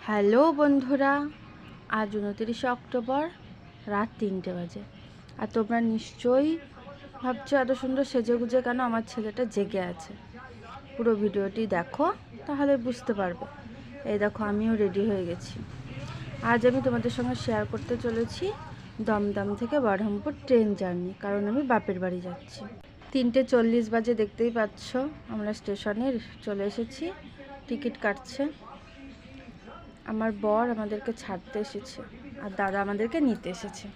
Hello বন্ধুরা, আজ 29 October রাত 3টে বাজে। আর তোমরা নিশ্চয়ই ভাবছো এত সুন্দর সেজেগুজে কেন আমার ছেলেটা জেগে আছে। পুরো ভিডিওটি দেখো, তাহলে বুঝতে পারবে। এই দেখো, আমিও রেডি হয়ে গেছি। আজ আমি তোমাদের সঙ্গে শেয়ার করতে চলেছি দমদম থেকে বহরমপুর ট্রেন জার্নি, কারণ আমি বাপের বাড়ি যাচ্ছি। 3:40 বাজে, দেখতেই পাচ্ছ আমরা স্টেশনে চলে এসেছি। টিকিট কাটছে। আমার বর আমাদেরকে ছাড়তে এসেছে আর দাদা আমাদেরকে নিতে এসেছে,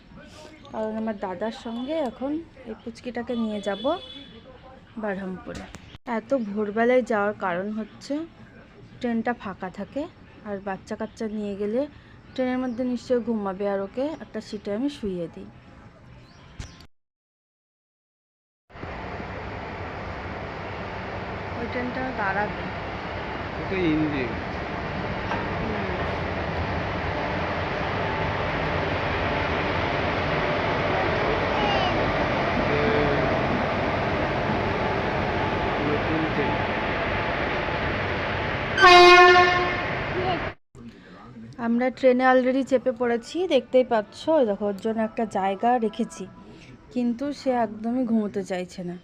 কারণ আমার দাদার সঙ্গে এখন এই পুচকিটাকে নিয়ে যাব বহরমপুরে। এত ভোরবেলায় যাওয়ার কারণ হচ্ছে ট্রেনটা ফাঁকা থাকে, আর বাচ্চা কাচ্চা নিয়ে গেলে ট্রেনের মধ্যে নিশ্চয়ই ঘুমাবে, আর ওকে একটা সিটে আমি শুইয়ে দিই। ওই ট্রেনটা দাঁড়াবে। আমরা ট্রেনে অলরেডি চেপে পড়েছি, দেখতেই পাচ্ছ। দেখো, ওর জন্য একটা জায়গা রেখেছি, কিন্তু সে একদমই ঘুমোতে চাইছে না।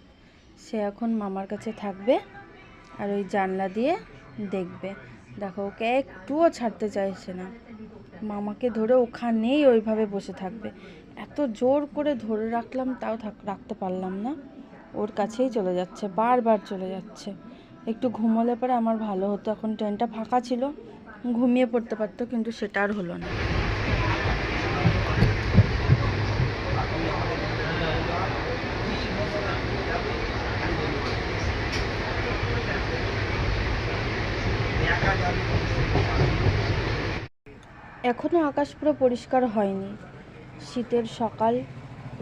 সে এখন মামার কাছে থাকবে আর ওই জানলা দিয়ে দেখবে। দেখো, ওকে একটুও ছাড়তে চাইছে না। মামাকে ধরে ওখানেই ওইভাবে বসে থাকবে। এত জোর করে ধরে রাখলাম, তাও রাখতে পারলাম না। ওর কাছেই চলে যাচ্ছে, বারবার চলে যাচ্ছে। একটু ঘুমোলে পরে আমার ভালো হতো। এখন ট্রেনটা ফাঁকা ছিল, ঘুমিয়ে পড়তে পারতো, কিন্তু সেটা আর হলো না। এখনো আকাশ পুরো পরিষ্কার হয়নি। শীতের সকাল,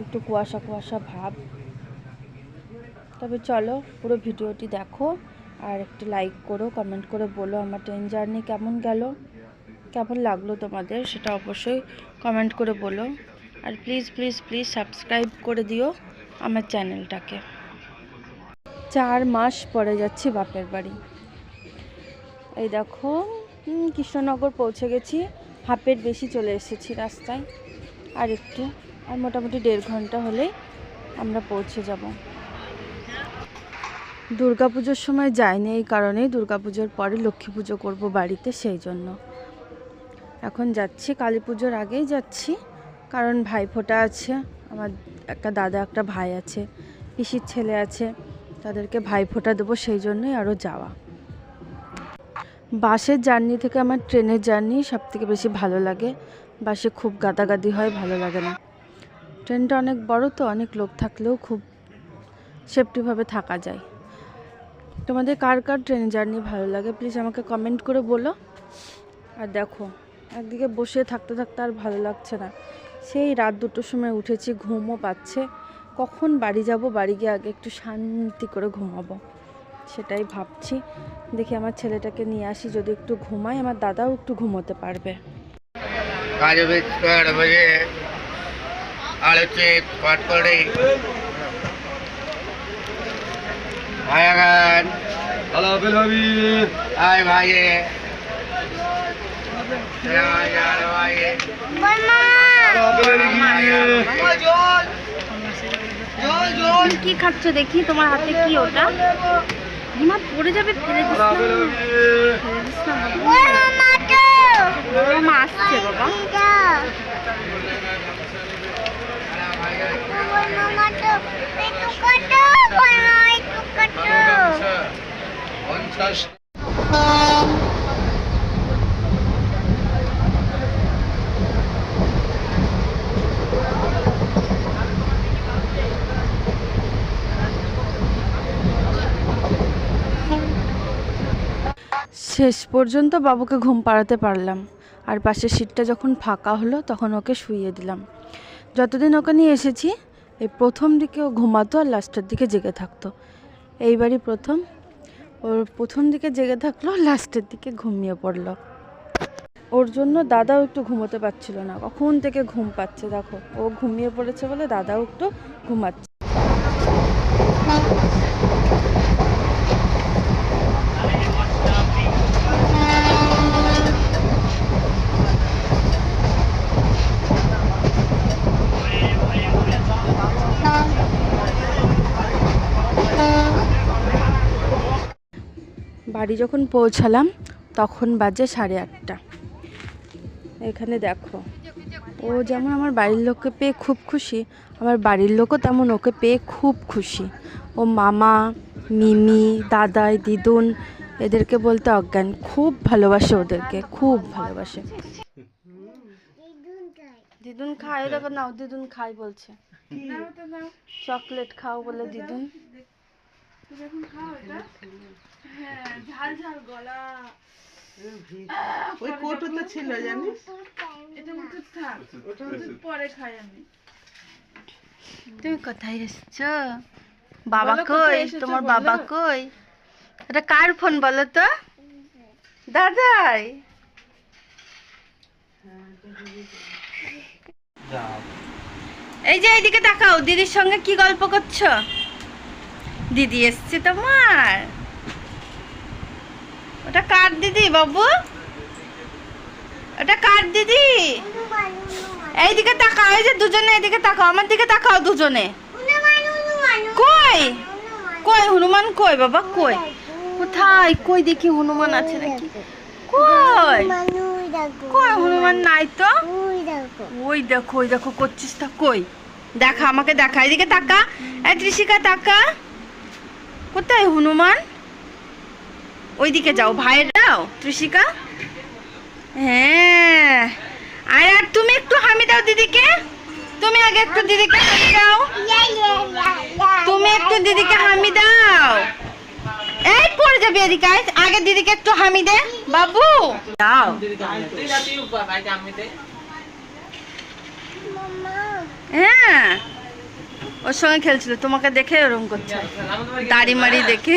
একটু কুয়াশা কুয়াশা ভাব। তবে চলো, পুরো ভিডিওটি দেখো আর একটু লাইক করো, কমেন্ট করে বলো আমার ট্রেন জার্নি কেমন গেল, কেমন লাগলো তোমাদের, সেটা অবশ্যই কমেন্ট করে বলো। আর প্লিজ প্লিজ প্লিজ সাবস্ক্রাইব করে দিও আমার চ্যানেলটাকে। 4 মাস পরে যাচ্ছি বাপের বাড়ি। এই দেখো, কৃষ্ণনগর পৌঁছে গেছি। হাফের বেশি চলে এসেছি রাস্তায়। আর একটু, আর মোটামুটি 1.5 ঘন্টা হলেই আমরা পৌঁছে যাব। দুর্গাপুজোর সময় যাইনি, এই কারণেই দুর্গাপুজোর পরে লক্ষ্মী পুজো করবো বাড়িতে, সেই জন্য এখন যাচ্ছি। কালী পুজোর আগেই যাচ্ছি, কারণ ভাইফোঁটা আছে। আমার একটা দাদা, একটা ভাই আছে, পিসির ছেলে আছে, তাদেরকে ভাইফোঁটা দেবো, সেই জন্যই আরও যাওয়া। বাসের জার্নি থেকে আমার ট্রেনের জার্নি সবথেকে বেশি ভালো লাগে। বাসে খুব গাদাগাদি হয়, ভালো লাগে না। ট্রেনটা অনেক বড় তো, অনেক লোক থাকলেও খুব সেফটিভাবে থাকা যায়। তোমাদের কার কার ট্রেন জার্নি ভালো লাগে প্লিজ আমাকে কমেন্ট করে বলো। আর দেখো, একদিকে বসে থাকতে থাকতে আর ভালো লাগছে না। সেই রাত 2টোর সময় উঠেছি, ঘুমও পাচ্ছে। কখন বাড়ি যাব, বাড়ি গিয়ে আগে একটু শান্তি করে ঘুমাবো, সেটাই ভাবছি। দেখি আমার ছেলেটাকে নিয়ে আসি, যদি একটু ঘুমাই আমার দাদাও একটু ঘুমোতে পারবে। কি খাচ্ছ দেখি, তোমার হাতে কি ওটা? হিমা পড়ে যাবে, ফেলে দিস না, ফেলে দিস না। মা আসছে বাবা। শেষ পর্যন্ত বাবুকে ঘুম পাড়াতে পারলাম, আর পাশের সিটটা যখন ফাঁকা হলো তখন ওকে শুইয়ে দিলাম। যতদিন ওকে নিয়ে এসেছি, এই প্রথম দিকে ও ঘুমাতো আর লাস্টের দিকে জেগে থাকতো। এইবারই প্রথম ওর প্রথম দিকে জেগে থাকলো, লাস্টের দিকে ঘুমিয়ে পড়লো। ওর জন্য দাদাও একটু ঘুমোতে পারছিল না, কখন থেকে ঘুম পাচ্ছে। দেখো, ও ঘুমিয়ে পড়েছে বলে দাদাও একটু ঘুমাচ্ছে। বাড়ি যখন পৌঁছালাম তখন বাজে 8:30। এখানে দেখো, ও যেমন আমার বাড়ির লোককে পেয়ে খুব খুশি, আমার বাড়ির লোকও তেমন ওকে পেয়ে খুব খুশি। ও মামা, মিমি, দাদাই, দিদুন এদেরকে বলতে অজ্ঞান, খুব ভালোবাসে ওদেরকে, খুব ভালোবাসে। দিদুন খায়, দেখো নাও, দিদুন খাই বলছে, চকলেট খাও বলে দিদুন। ঝাল ঝাল গলা, ওই কোটো তো ছিল জানিস, এটা উঠে থাক, ওটা পরে খাই আমি। তুমি কোথায় এসছো? বাবা কই? তোমার বাবা কই? এটা কার ফোন বলো তো? দাদাই। এই যে এইদিকে তাকাও, দিদির সঙ্গে কি গল্প করছো? দিদি এসছে তোমার? ওটা কার দিদি বাবু? ওটা কার দিদি? এইদিকে তাকাও, এই যে দুজনে এদিকে তাকাও, আমার দিকে তাকাও দুজনে। কই কই হনুমান কই বাবা? কই? কোথায়? কই দেখি হনুমান আছে নাকি? কই কই হনুমান নাই তো। ওই দেখো, ওই দেখো করছিস তা, কই দেখা, আমাকে দেখা, এদিকে তাকা। এই ত্রিশিকা তাকা, কোথায় হনুমান? ওইদিকে যাও, ভাইয়ের দাও ত্রিশিকা। হ্যাঁ, আর তুমি একটু হামি দাও দিদিকে, তুমি আগে একটু দিদিকে হামি দাও, তুমি একটু দিদিকে হামি দাও। এই পড়ে যাবে, এদিকে আগে দিদিকে একটু হামি দে বাবু, দাও। হ্যাঁ, ওর সঙ্গে খেলছিল, তোমাকে দেখে ওরকম করছে, দাড়ি মারি দেখে।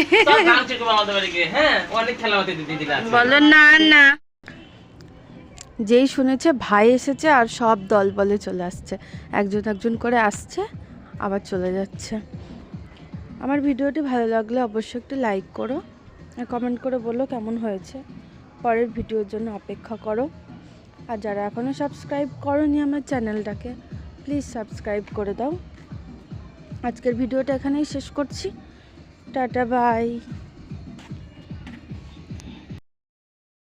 বলো না না, যেই শুনেছে ভাই এসেছে আর সব দল বলে চলে আসছে, একজন একজন করে আসছে আবার চলে যাচ্ছে। আমার ভিডিওটি ভালো লাগলে অবশ্যই একটু লাইক করো আর কমেন্ট করে বলো কেমন হয়েছে। পরের ভিডিওর জন্য অপেক্ষা করো। আর যারা এখনও সাবস্ক্রাইব করোনি আমার চ্যানেলটাকে, প্লিজ সাবস্ক্রাইব করে দাও। আজকের ভিডিওটা এখানেই শেষ করছি। Tata bye.